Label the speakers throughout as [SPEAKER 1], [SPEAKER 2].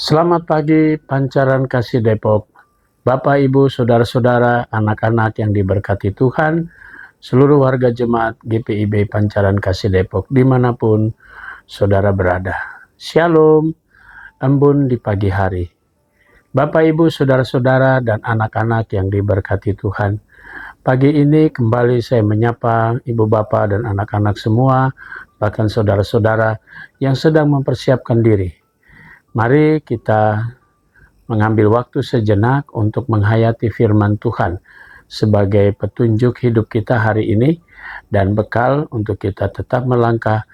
[SPEAKER 1] Selamat pagi Pancaran Kasih Depok, Bapak, Ibu, Saudara-saudara, anak-anak yang diberkati Tuhan, seluruh warga jemaat GPIB Pancaran Kasih Depok dimanapun saudara berada. Shalom, embun di pagi hari. Bapak, Ibu, Saudara-saudara, dan anak-anak yang diberkati Tuhan, pagi ini kembali saya menyapa Ibu Bapak dan anak-anak semua, bahkan saudara-saudara yang sedang mempersiapkan diri. Mari kita mengambil waktu sejenak untuk menghayati firman Tuhan sebagai petunjuk hidup kita hari ini dan bekal untuk kita tetap melangkah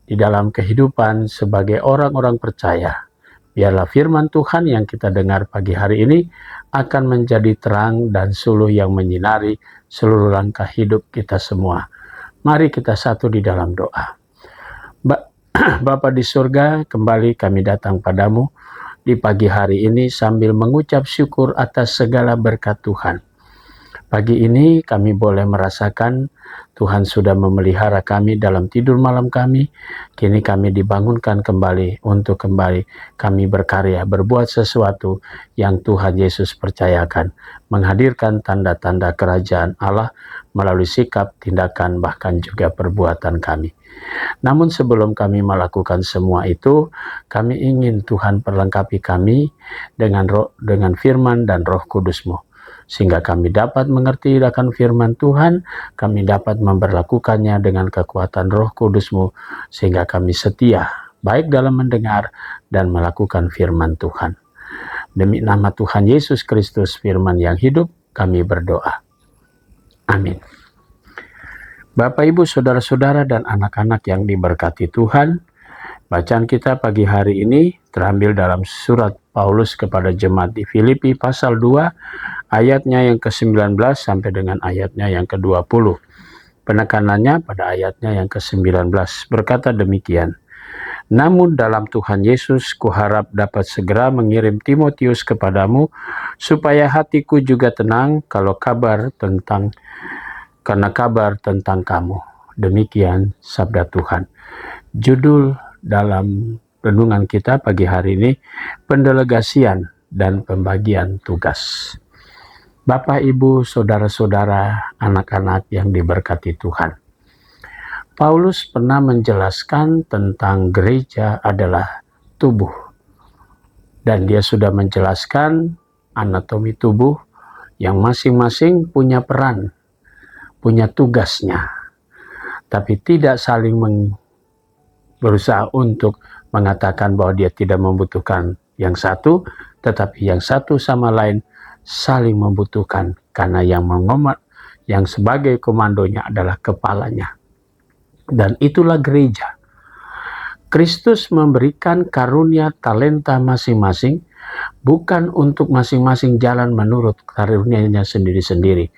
[SPEAKER 1] di dalam kehidupan sebagai orang-orang percaya. Biarlah firman Tuhan yang kita dengar pagi hari ini akan menjadi terang dan suluh yang menyinari seluruh langkah hidup kita semua. Mari kita satu di dalam doa. Bapa di surga, kembali kami datang padamu di pagi hari ini sambil mengucap syukur atas segala berkat Tuhan. Pagi ini kami boleh merasakan Tuhan sudah memelihara kami dalam tidur malam kami. Kini kami dibangunkan kembali untuk kembali kami berkarya, berbuat sesuatu yang Tuhan Yesus percayakan. Menghadirkan tanda-tanda kerajaan Allah melalui sikap, tindakan, bahkan juga perbuatan kami. Namun sebelum kami melakukan semua itu, kami ingin Tuhan perlengkapi kami dengan firman dan Roh Kudus-Mu, sehingga kami dapat mengerti akan firman Tuhan, kami dapat memperlakukannya dengan kekuatan Roh Kudus-Mu, sehingga kami setia, baik dalam mendengar dan melakukan firman Tuhan. Demi nama Tuhan Yesus Kristus, firman yang hidup, kami berdoa. Amin. Bapak, Ibu, Saudara-saudara, dan anak-anak yang diberkati Tuhan, bacaan kita pagi hari ini terambil dalam surat Paulus kepada jemaat di Filipi pasal 2, ayatnya yang ke-19 sampai dengan ayatnya yang ke-20. Penekanannya pada ayatnya yang ke-19 berkata demikian. Namun dalam Tuhan Yesus kuharap dapat segera mengirim Timotius kepadamu, supaya hatiku juga tenang karena kabar tentang kamu. Demikian sabda Tuhan. Judul dalam renungan kita pagi hari ini, pendelegasian dan pembagian tugas. Bapak, Ibu, Saudara-saudara, anak-anak yang diberkati Tuhan. Paulus pernah menjelaskan tentang gereja adalah tubuh. Dan dia sudah menjelaskan anatomi tubuh yang masing-masing punya peran, punya tugasnya, tapi tidak saling berusaha untuk mengatakan bahwa dia tidak membutuhkan yang satu, tetapi yang satu sama lain saling membutuhkan, karena yang sebagai komandonya adalah kepalanya. Dan itulah gereja. Kristus memberikan karunia talenta masing-masing, bukan untuk masing-masing jalan menurut karunia-Nya sendiri-sendiri.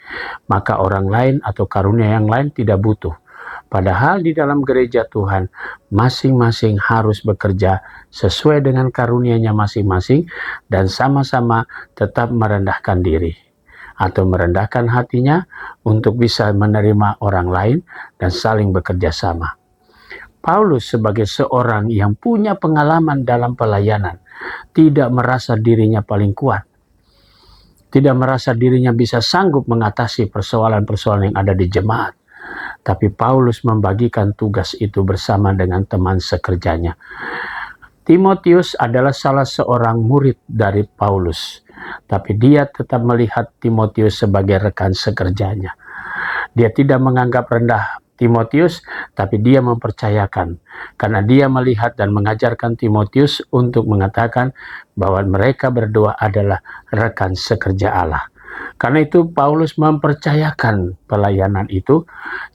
[SPEAKER 1] Maka orang lain atau karunia yang lain tidak butuh. Padahal di dalam gereja Tuhan, masing-masing harus bekerja sesuai dengan karunia-Nya masing-masing dan sama-sama tetap merendahkan diri atau merendahkan hatinya untuk bisa menerima orang lain dan saling bekerja sama. Paulus sebagai seorang yang punya pengalaman dalam pelayanan, tidak merasa dirinya paling kuat, tidak merasa dirinya bisa sanggup mengatasi persoalan-persoalan yang ada di jemaat. Tapi Paulus membagikan tugas itu bersama dengan teman sekerjanya. Timotius adalah salah seorang murid dari Paulus, tapi dia tetap melihat Timotius sebagai rekan sekerjanya. Dia tidak menganggap rendah Timotius, tapi dia mempercayakan, karena dia melihat dan mengajarkan Timotius untuk mengatakan bahwa mereka berdua adalah rekan sekerja Allah. Karena itu Paulus mempercayakan pelayanan itu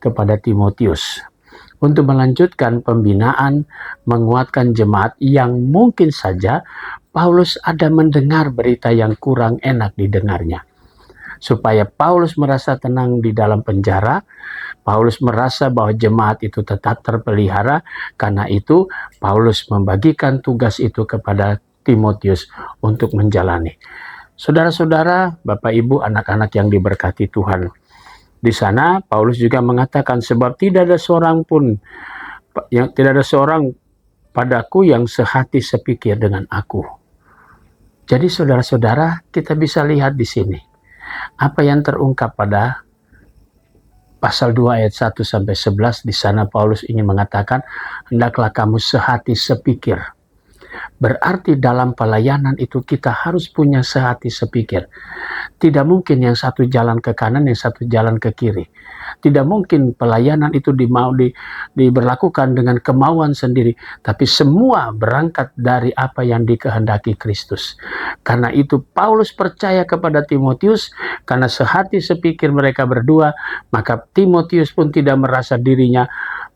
[SPEAKER 1] kepada Timotius untuk melanjutkan pembinaan, menguatkan jemaat yang mungkin saja Paulus ada mendengar berita yang kurang enak didengarnya. Supaya Paulus merasa tenang di dalam penjara, Paulus merasa bahwa jemaat itu tetap terpelihara. Karena itu Paulus membagikan tugas itu kepada Timotius untuk menjalani. Saudara-saudara, Bapak, Ibu, anak-anak yang diberkati Tuhan, di sana Paulus juga mengatakan, sebab tidak ada seorang padaku yang sehati sepikir dengan aku. Jadi saudara-saudara, kita bisa lihat di sini apa yang terungkap pada pasal 2 ayat 1 sampai 11. Di sana Paulus ingin mengatakan, hendaklah kamu sehati sepikir. Berarti dalam pelayanan itu kita harus punya sehati sepikir. Tidak mungkin yang satu jalan ke kanan, yang satu jalan ke kiri. Tidak mungkin pelayanan itu diberlakukan dengan kemauan sendiri, tapi semua berangkat dari apa yang dikehendaki Kristus. Karena itu Paulus percaya kepada Timotius, karena sehati sepikir mereka berdua, maka Timotius pun tidak merasa dirinya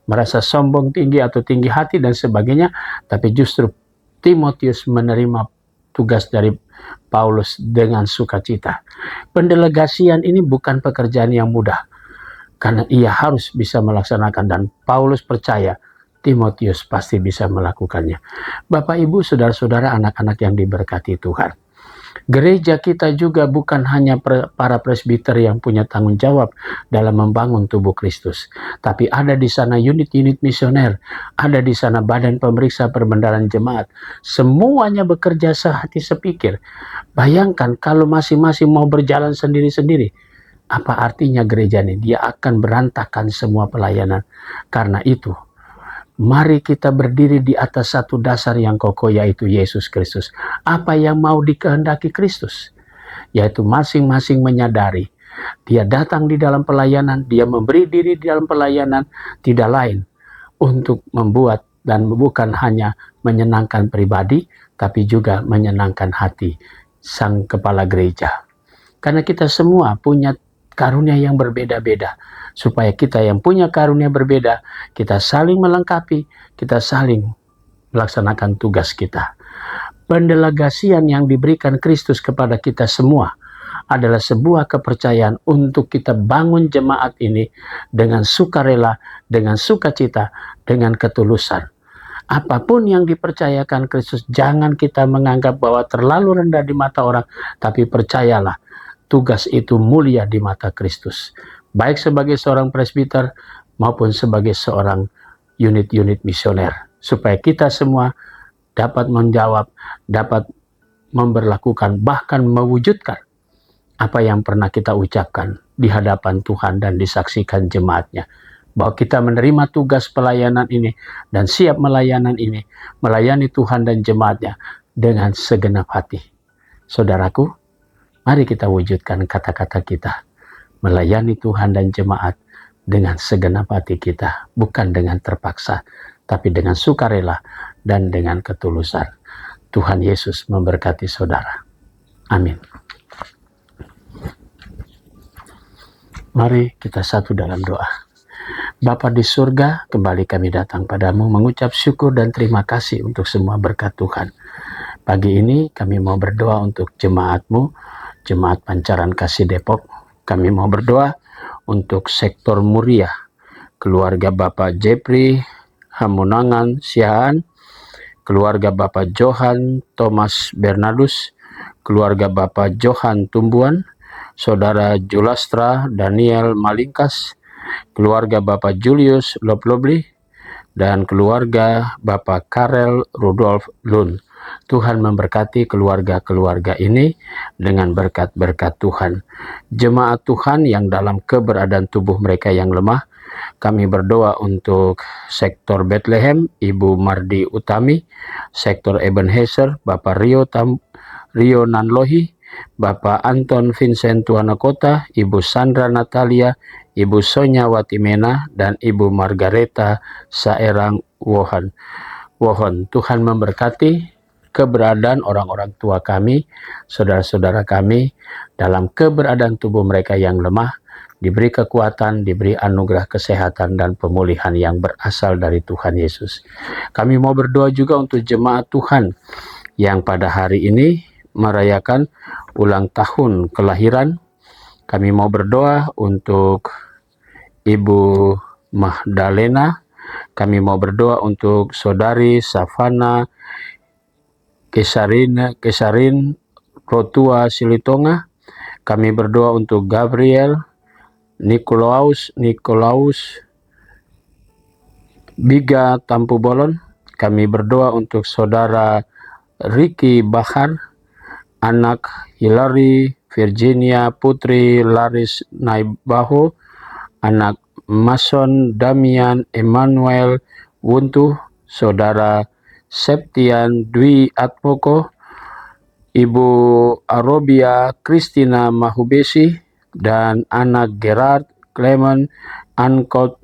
[SPEAKER 1] merasa sombong tinggi atau tinggi hati dan sebagainya, tapi justru Timotius menerima tugas dari Paulus dengan sukacita. Pendelegasian ini bukan pekerjaan yang mudah, karena ia harus bisa melaksanakan, dan Paulus percaya Timotius pasti bisa melakukannya. Bapak, Ibu, saudara-saudara, anak-anak yang diberkati Tuhan. Gereja kita juga bukan hanya para presbiter yang punya tanggung jawab dalam membangun tubuh Kristus, tapi ada di sana unit-unit misioner, ada di sana badan pemeriksa perbendaharaan jemaat. Semuanya bekerja sehati sepikir. Bayangkan kalau masing-masing mau berjalan sendiri-sendiri, apa artinya gereja ini? Dia akan berantakan semua pelayanan. Karena itu, mari kita berdiri di atas satu dasar yang kokoh, yaitu Yesus Kristus. Apa yang mau dikehendaki Kristus? Yaitu masing-masing menyadari dia datang di dalam pelayanan, dia memberi diri di dalam pelayanan, tidak lain untuk membuat dan bukan hanya menyenangkan pribadi, tapi juga menyenangkan hati sang kepala gereja. Karena kita semua punya karunia yang berbeda-beda. Supaya kita yang punya karunia berbeda, kita saling melengkapi, kita saling melaksanakan tugas kita. Pendelegasian yang diberikan Kristus kepada kita semua adalah sebuah kepercayaan untuk kita bangun jemaat ini dengan sukarela, dengan sukacita, dengan ketulusan. Apapun yang dipercayakan Kristus, jangan kita menganggap bahwa terlalu rendah di mata orang, tapi percayalah, tugas itu mulia di mata Kristus. Baik sebagai seorang presbiter maupun sebagai seorang unit-unit misioner. Supaya kita semua dapat menjawab, dapat memberlakukan, bahkan mewujudkan apa yang pernah kita ucapkan di hadapan Tuhan dan disaksikan jemaatnya. Bahwa kita menerima tugas pelayanan ini dan siap melayani Tuhan dan jemaatnya dengan segenap hati. Saudaraku, mari kita wujudkan kata-kata kita. Melayani Tuhan dan jemaat dengan segenap hati kita. Bukan dengan terpaksa, tapi dengan sukarela dan dengan ketulusan. Tuhan Yesus memberkati saudara. Amin. Mari kita satu dalam doa. Bapa di surga, kembali kami datang padamu mengucap syukur dan terima kasih untuk semua berkat Tuhan. Pagi ini kami mau berdoa untuk jemaat-Mu, Jemaat Pancaran Kasih Depok. Kami mau berdoa untuk sektor Muria, keluarga Bapak Jepri Hamunangan Sihaan, keluarga Bapak Johan Thomas Bernardus, keluarga Bapak Johan Tumbuan, Saudara Julastra Daniel Malingkas, keluarga Bapak Julius Loblobli, dan keluarga Bapak Karel Rudolf Lund. Tuhan memberkati keluarga-keluarga ini dengan berkat-berkat Tuhan. Jemaat Tuhan yang dalam keberadaan tubuh mereka yang lemah, kami berdoa untuk sektor Bethlehem, Ibu Mardi Utami, sektor Ebenezer, Bapak Rio Nanlohi, Bapak Anton Vincent Tuanakota, Ibu Sandra Natalia, Ibu Sonya Watimena, dan Ibu Margareta Saerang Wohon. Tuhan memberkati keberadaan orang-orang tua kami, saudara-saudara kami, dalam keberadaan tubuh mereka yang lemah, diberi kekuatan, diberi anugerah kesehatan dan pemulihan yang berasal dari Tuhan Yesus. Kami mau berdoa juga untuk jemaat Tuhan yang pada hari ini merayakan ulang tahun kelahiran. Kami mau berdoa untuk Ibu Magdalena. Kami mau berdoa untuk Saudari Savana Kesarin Rotua Silitonga. Kami berdoa untuk Gabriel Nikolaus Biga Tampu Bolon. Kami berdoa untuk Saudara Ricky Bahar. anak Hilary Virginia Putri Laris Naibaho, anak Mason Damian Emmanuel Wuntuh, saudara Septian Dwi Atmoko, Ibu Arobia Christina Mahubesi, dan anak Gerard Clement Ankot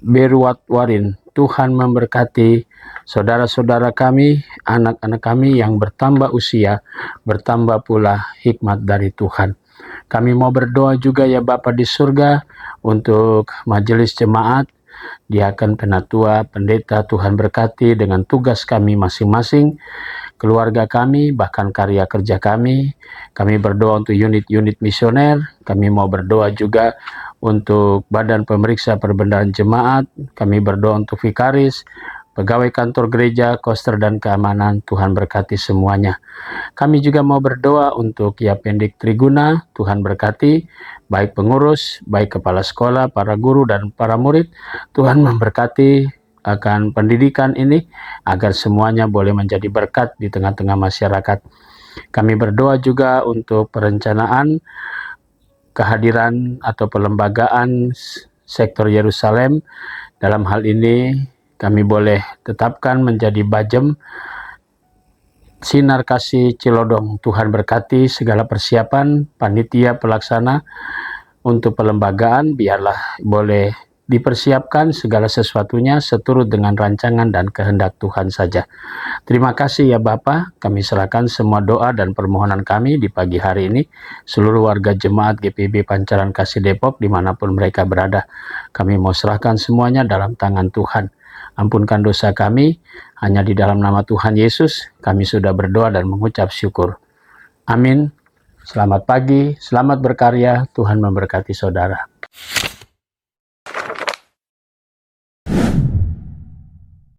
[SPEAKER 1] Berwatwarin. Tuhan memberkati saudara-saudara kami, anak-anak kami yang bertambah usia, bertambah pula hikmat dari Tuhan. Kami mau berdoa juga ya Bapa di surga untuk majelis jemaat, diaken, penatua, pendeta. Tuhan berkati dengan tugas kami masing-masing, keluarga kami, bahkan karya kerja kami. Kami berdoa untuk unit-unit misioner. Kami mau berdoa juga untuk badan pemeriksa perbendaharaan jemaat. Kami berdoa untuk vikaris, pegawai kantor gereja, koster, dan keamanan. Tuhan berkati semuanya. Kami juga mau berdoa untuk Yapendik Triguna. Tuhan berkati baik pengurus, baik kepala sekolah, para guru, dan para murid. Tuhan memberkati akan pendidikan ini agar semuanya boleh menjadi berkat di tengah-tengah masyarakat. Kami berdoa juga untuk perencanaan kehadiran atau pelembagaan sektor Yerusalem. Dalam hal ini kami boleh tetapkan menjadi Bajem Sinar Kasih Cilodong. Tuhan berkati segala persiapan panitia pelaksana untuk pelembagaan, biarlah boleh dipersiapkan segala sesuatunya seturut dengan rancangan dan kehendak Tuhan saja. Terima kasih ya Bapa, kami serahkan semua doa dan permohonan kami di pagi hari ini. Seluruh warga jemaat GPIB Pancaran Kasih Depok dimanapun mereka berada, kami mau serahkan semuanya dalam tangan Tuhan. Ampunkan dosa kami, hanya di dalam nama Tuhan Yesus kami sudah berdoa dan mengucap syukur. Amin. Selamat pagi, selamat berkarya, Tuhan memberkati saudara.